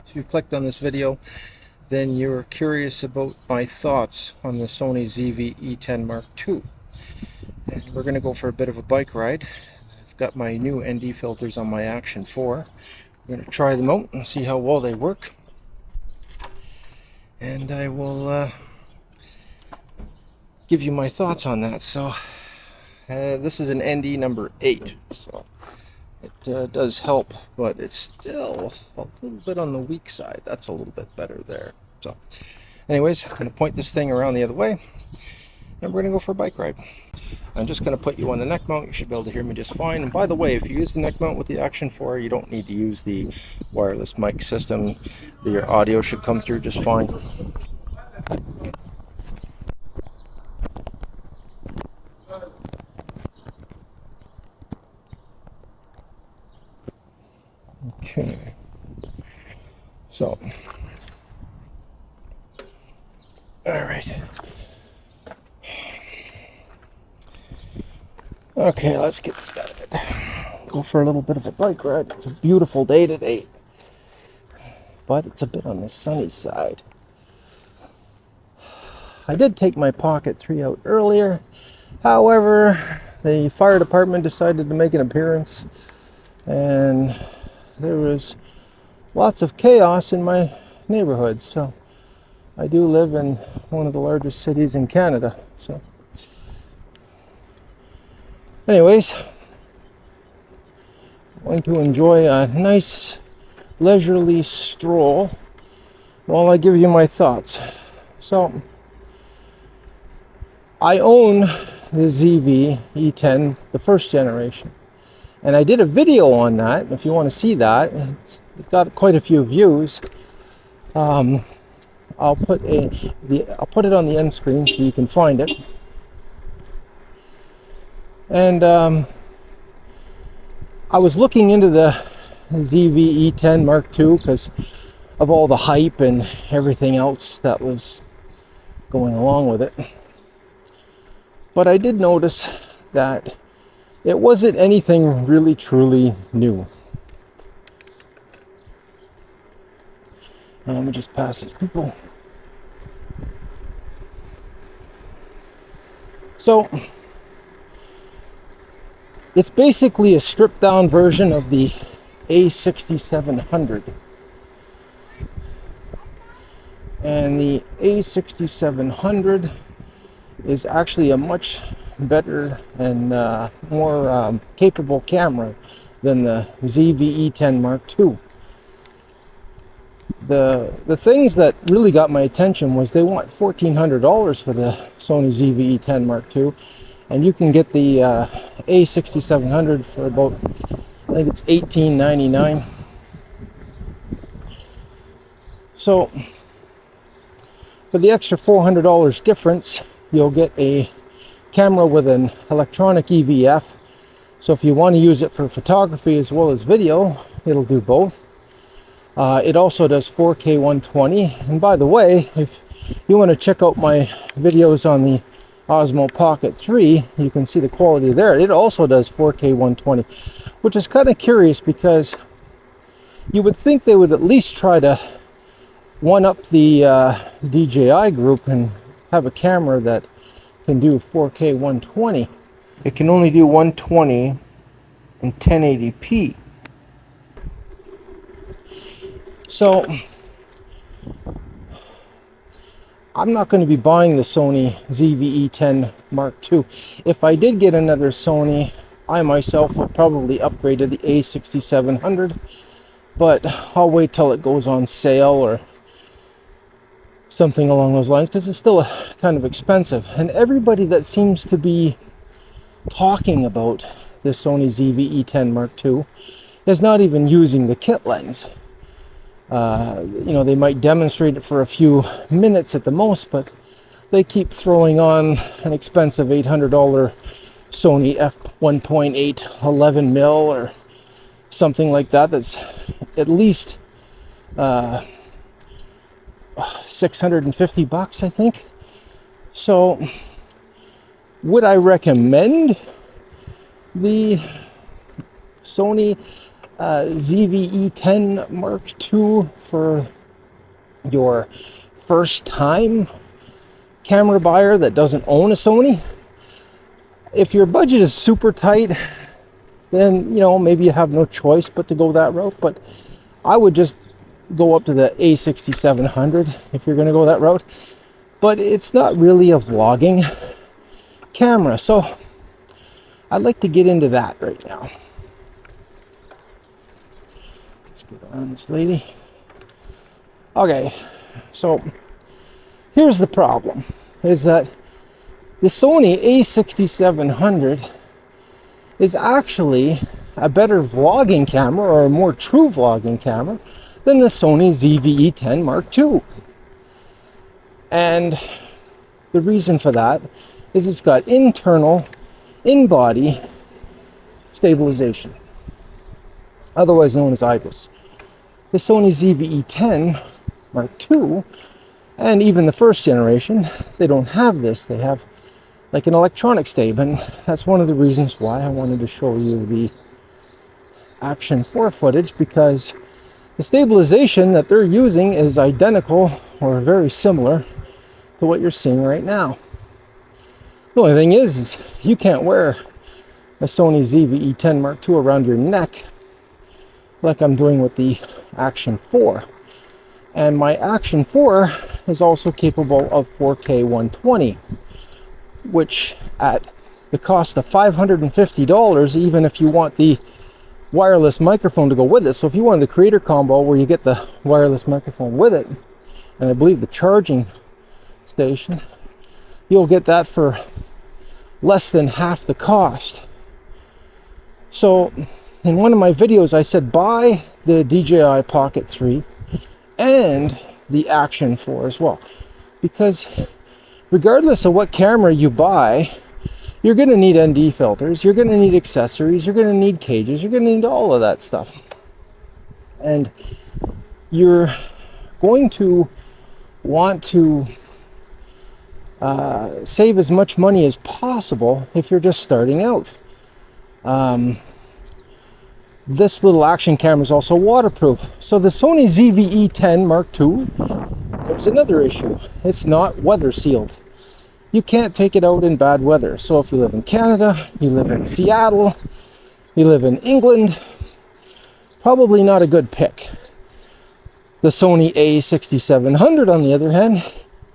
If you clicked on this video, then you're curious about my thoughts on the Sony ZV-E10 Mark II. And we're going to go for a bit of a bike ride. I've got my new ND filters on my Action 4. We're going to try them out and see how well they work. And I will give you my thoughts on that. So this is an ND number 8, so it does help, but it's still a little bit on the weak side. That's a little bit better there. So anyways, I'm going to point this thing around the other way, and we're going to go for a bike ride. I'm just going to put you on the neck mount. You should be able to hear me just fine. And by the way, if you use the neck mount with the Action 4, you don't need to use the wireless mic system. Your audio should come through just fine. Okay, so, all right. Okay, let's get started. Go for a little bit of a bike ride. It's a beautiful day today, but it's a bit on the sunny side. I did take my Pocket 3 out earlier. However, the fire department decided to make an appearance, and there was lots of chaos in my neighborhood. So I do live in one of the largest cities in Canada. So anyways, I'm going to enjoy a nice leisurely stroll while I give you my thoughts. So I own the ZV-E10, the first generation. And I did a video on that. If you want to see that, it's got quite a few views. I'll put it on the end screen so you can find it. And I was looking into the ZV-E10 Mark II because of all the hype and everything else that was going along with it. But I did notice that it wasn't anything really truly new. Let me just pass these people. So it's basically a stripped down version of the A6700. And the A6700 is actually a much better and more capable camera than the ZV-E10 Mark II. The things that really got my attention was they want $1,400 for the Sony ZV-E10 Mark II, and you can get the A6700 for about, I think it's $18.99. So for the extra $400 difference, you'll get a camera with an electronic EVF. So if you want to use it for photography as well as video, it'll do both. It also does 4K 120. And by the way, if you want to check out my videos on the Osmo Pocket 3, you can see the quality there. It also does 4K 120, which is kind of curious because you would think they would at least try to one up the DJI group and have a camera that can do 4K 120. It can only do 120 in 1080p. So I'm not going to be buying the Sony ZV-E10 Mark II. If I did get another Sony, I myself would probably upgrade to the A6700, but I'll wait till it goes on sale or something along those lines, because it's still kind of expensive. And everybody that seems to be talking about the Sony ZV-E10 Mark II is not even using the kit lens. You know, they might demonstrate it for a few minutes at the most, but they keep throwing on an expensive $800 Sony f1.8 11mm or something like that. That's at least $650, I think. So would I recommend the Sony? ZV-E10 Mark II for your first time camera buyer that doesn't own a Sony. If your budget is super tight, then maybe you have no choice but to go that route. But I would just go up to the A6700 if you're going to go that route. But it's not really a vlogging camera, so I'd like to get into that right now. Let's get around this lady. Okay, so here's the problem, is that the Sony A6700 is actually a better vlogging camera, or a more true vlogging camera, than the Sony ZV-E10 Mark II. And the reason for that is it's got internal, in-body stabilization, otherwise known as IBIS. The Sony ZV-E10 Mark II, and even the first generation, they don't have this. They have like an electronic stab, and that's one of the reasons why I wanted to show you the Action 4 footage, because the stabilization that they're using is identical or very similar to what you're seeing right now. The only thing is you can't wear a Sony ZV-E10 Mark II around your neck like I'm doing with the Action 4. And my Action 4 is also capable of 4K 120, which at the cost of $550, even if you want the wireless microphone to go with it. So if you wanted the creator combo where you get the wireless microphone with it, and I believe the charging station, you'll get that for less than half the cost. So in one of my videos I said buy the DJI Pocket 3 and the Action 4 as well, because regardless of what camera you buy, you're going to need ND filters, you're going to need accessories, you're going to need cages, you're going to need all of that stuff. And you're going to want to save as much money as possible if you're just starting out. This little action camera is also waterproof. So the Sony ZV-E10 Mark II, there's another issue. It's not weather sealed. You can't take it out in bad weather. So if you live in Canada, you live in Seattle, you live in England, probably not a good pick. The Sony A6700, on the other hand,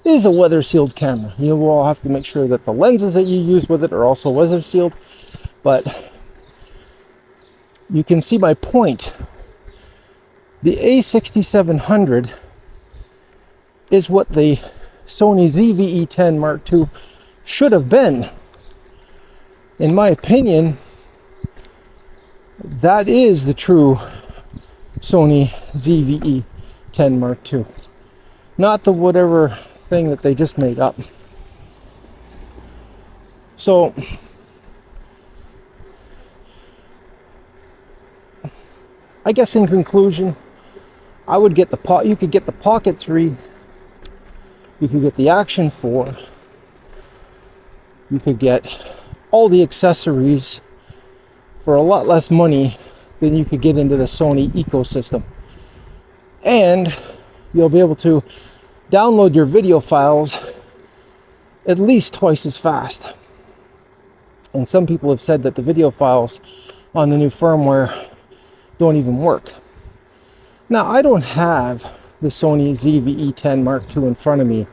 is a weather sealed camera. You will have to make sure that the lenses that you use with it are also weather sealed, but you can see my point. The A6700 is what the Sony ZV-E10 Mark II should have been. In my opinion, that is the true Sony ZV-E10 Mark II, not the whatever thing that they just made up. So I guess in conclusion, I would get you could get the Pocket 3, you could get the Action 4, you could get all the accessories for a lot less money than you could get into the Sony ecosystem. And you'll be able to download your video files at least twice as fast. And some people have said that the video files on the new firmware don't even work. Now, I don't have the Sony ZV-E10 Mark II in front of me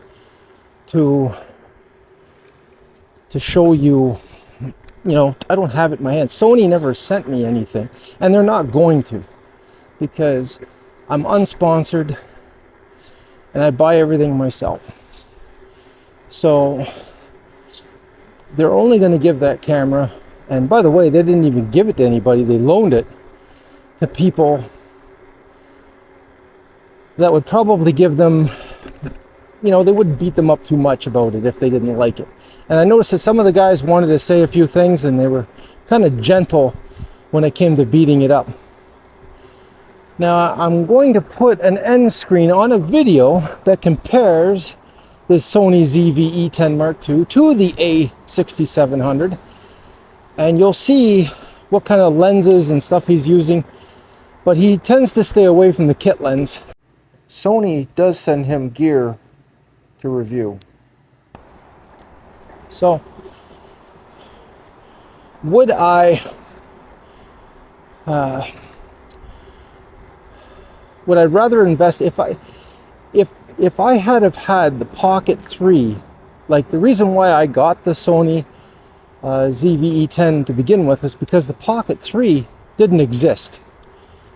to show you, I don't have it in my hand. Sony never sent me anything, and they're not going to, because I'm unsponsored and I buy everything myself. So they're only going to give that camera, and by the way, they didn't even give it to anybody. They loaned it to people that would probably give them, they wouldn't beat them up too much about it if they didn't like it. And I noticed that some of the guys wanted to say a few things, and they were kind of gentle when it came to beating it up. Now, I'm going to put an end screen on a video that compares the Sony ZV-E10 Mark II to the A6700, and you'll see what kind of lenses and stuff he's using. but he tends to stay away from the kit lens. Sony does send him gear to review. So, would I rather invest if I had have had the Pocket 3, like the reason why I got the Sony ZV-E10 to begin with is because the Pocket 3 didn't exist.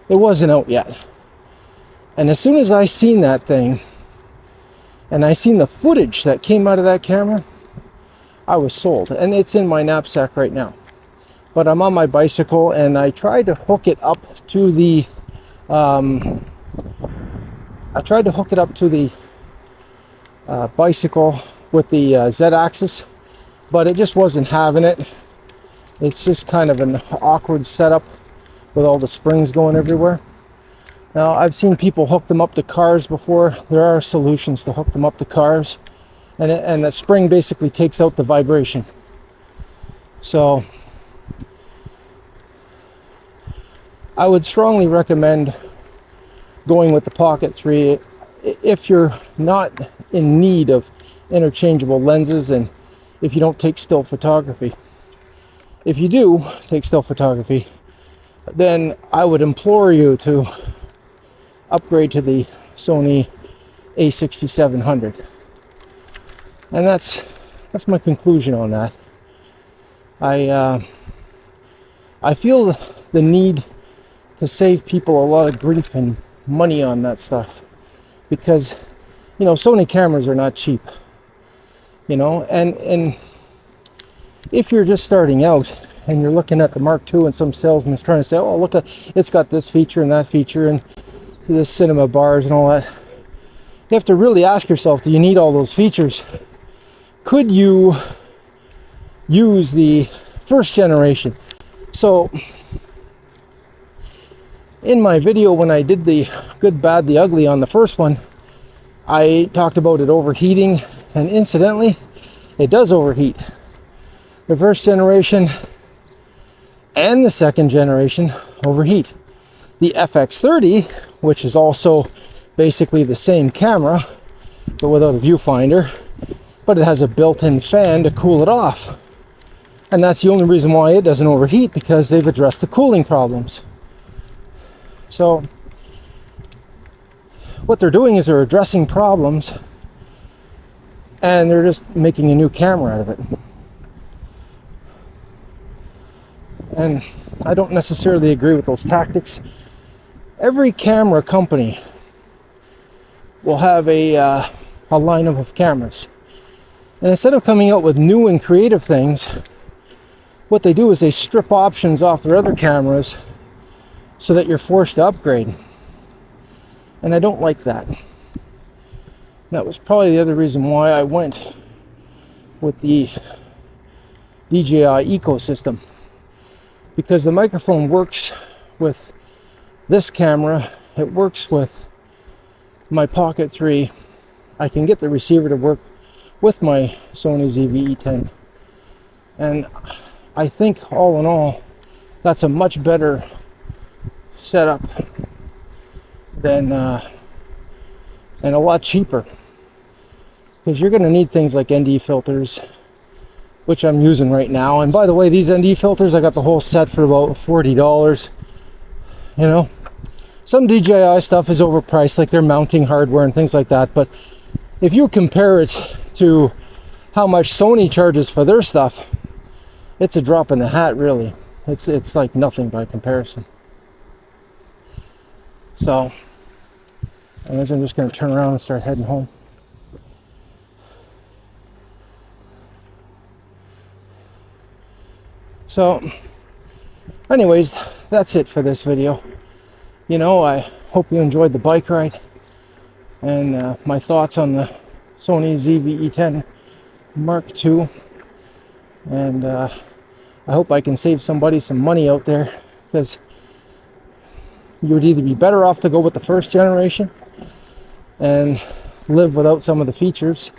It wasn't out yet. And as soon as I seen that thing, and I seen the footage that came out of that camera, I was sold. And it's in my knapsack right now. But I'm on my bicycle, and I tried to hook it up to the bicycle with the Z-axis, but it just wasn't having it. It's just kind of an awkward setup with all the springs going everywhere. Now, I've seen people hook them up to cars before. There are solutions to hook them up to cars, and the spring basically takes out the vibration. So I would strongly recommend going with the Pocket 3 if you're not in need of interchangeable lenses and if you don't take still photography. If you do take still photography, then I would implore you to upgrade to the Sony a6700. And that's my conclusion on that. I feel the need to save people a lot of grief and money on that stuff, because Sony cameras are not cheap, and if you're just starting out and you're looking at the Mark II and some salesman's trying to say, oh, look, it's got this feature and that feature and this cinema bars and all that, you have to really ask yourself, do you need all those features? Could you use the first generation? So in my video when I did the good, bad, the ugly on the first one, I talked about it overheating, and incidentally, it does overheat. The first generation and the second generation overheat. The FX30, which is also basically the same camera, but without a viewfinder, but it has a built-in fan to cool it off. And that's the only reason why it doesn't overheat, because they've addressed the cooling problems. So what they're doing is they're addressing problems, and they're just making a new camera out of it. And I don't necessarily agree with those tactics. Every camera company will have a lineup of cameras. And instead of coming out with new and creative things, what they do is they strip options off their other cameras so that you're forced to upgrade. And I don't like that. That was probably the other reason why I went with the DJI ecosystem, because the microphone works with this camera, it works with my Pocket 3. I can get the receiver to work with my Sony ZV-E10, and I think all in all that's a much better setup than and a lot cheaper, because you're going to need things like ND filters, which I'm using right now. And by the way, these ND filters, I got the whole set for about $40. Some DJI stuff is overpriced, like their mounting hardware and things like that, but if you compare it to how much Sony charges for their stuff, it's a drop in the hat, really. It's like nothing by comparison. So I guess I'm just going to turn around and start heading home. So anyways, that's it for this video. I hope you enjoyed the bike ride and my thoughts on the Sony ZV-E10 Mark II. And I hope I can save somebody some money out there, because you would either be better off to go with the first generation and live without some of the features,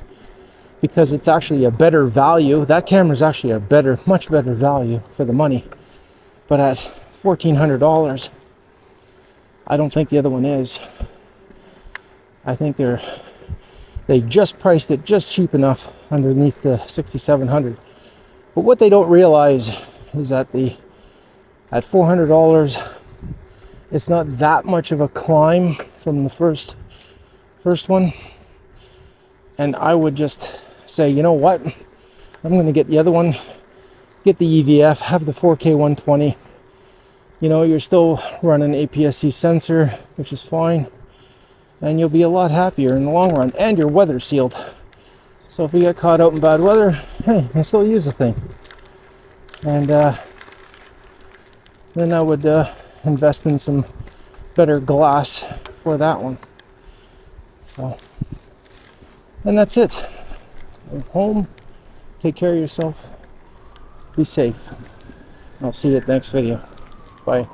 because it's actually a better value. That camera is actually a much better value for the money. But at $1,400, I don't think the other one is. I think they just priced it just cheap enough underneath the 6700. But what they don't realize is that at $400, it's not that much of a climb from the first one. And I would just say, you know what? I'm going to get the other one, get the EVF, have the 4K 120. You know, you're still running APS-C sensor, which is fine. And you'll be a lot happier in the long run. And you're weather sealed. So if you get caught out in bad weather, hey, you can still use the thing. And then I would invest in some better glass for that one. So, and that's it. Go home, take care of yourself, be safe. I'll see you at the next video. Bye.